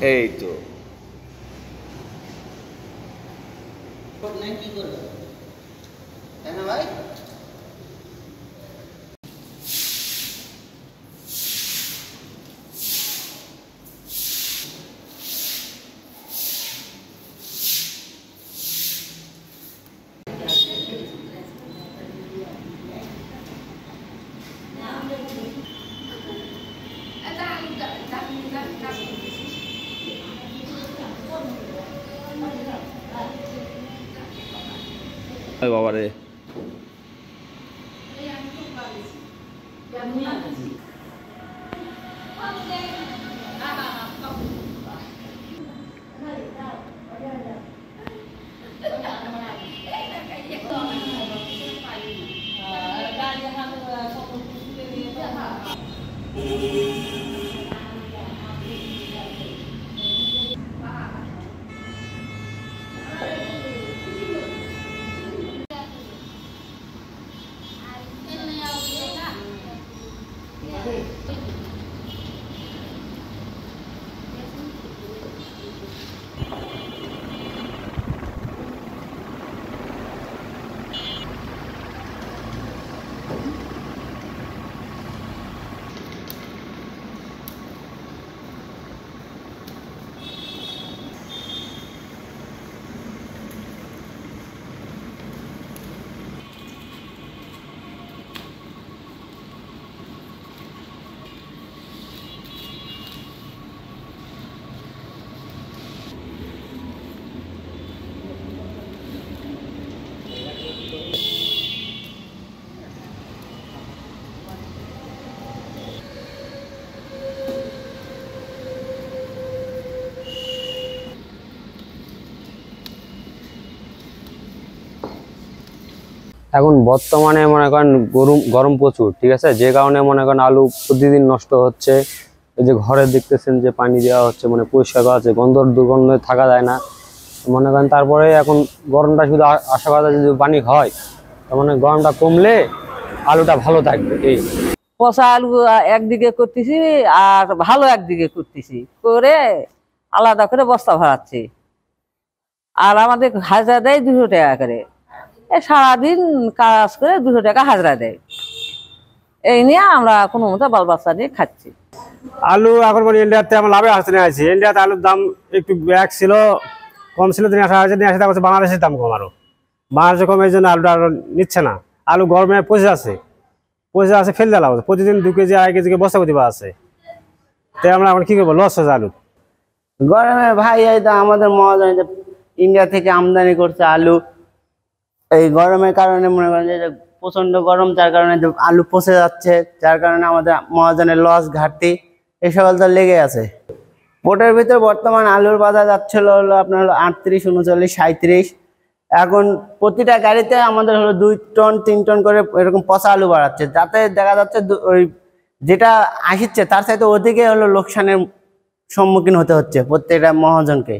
এই তো কি করবে তাই না ভাই? বাবা রে এখন বর্তমানে মনে করেন গরম প্রচুর, ঠিক আছে, যে কারণে মনে করেন আলু প্রতিদিন নষ্ট হচ্ছে। এই যে ঘরে দেখতেছেন যে পানি দেওয়া হচ্ছে, মানে পরিষ্কার করা হচ্ছে, দুর্গন্ধে থাকা যায় না মনে করেন। তারপরে এখন গরমটা শুধু আশা করা যায় যদি পানি হয় তার মানে গরমটা কমলে আলুটা ভালো থাকবে। এই পচা আলু একদিকে করতেছি আর ভালো একদিকে করতেছি, করে আলাদা করে বস্তা ভরাচ্ছি। আর আমাদের হাজরা দেয় 200 টাকা করে, সারাদিন কাজ করে 200 টাকা হাজরা দেয়। এই নিয়ে আমরা কোনো মতো বাল বাচ্চা নিয়ে খাচ্ছি। আলু এখন মানে ইন্ডিয়াতে আমার লাভে আসতে নিয়ে আসছি। ইন্ডিয়াতে আলুর দাম একটু ব্যাগ ছিল, কম ছিল, তিনি নিয়ে আসে বাংলাদেশের দাম কম, আরো বাংলাদেশে কম, এই জন্য আলুটা আরো নিচ্ছে না। আলু গরমে পচে আছে ফেল দেওয়া হচ্ছে, প্রতিদিন 2 কেজি 1 কেজি বস্তা প্রতি আছে। তাই আমরা এখন কি করবো, লস হচ্ছে আলু গরমে ভাই। এই তো আমাদের মহাজন ইন্ডিয়া থেকে আমদানি করছে আলু, এই গরমের কারণে মনে করেন যে প্রচন্ড গরম, যার কারণে আলু পচে যাচ্ছে, যার কারণে আমাদের মহাজনের লস ঘাটতি এই সকল তো লেগে আছে। বোটের ভিতর বর্তমান আলুর বাজার যাচ্ছিল হলো আপনার 38, 39, 37। এখন প্রতিটা গাড়িতে আমাদের হলো 2 টন 3 টন করে এরকম পচা আলু বাড়াচ্ছে, যাতে দেখা যাচ্ছে ওই যেটা আসছে তার সাথে ওদিকে হলো লোকসানের সম্মুখীন হতে হচ্ছে প্রত্যেকটা মহাজনকে।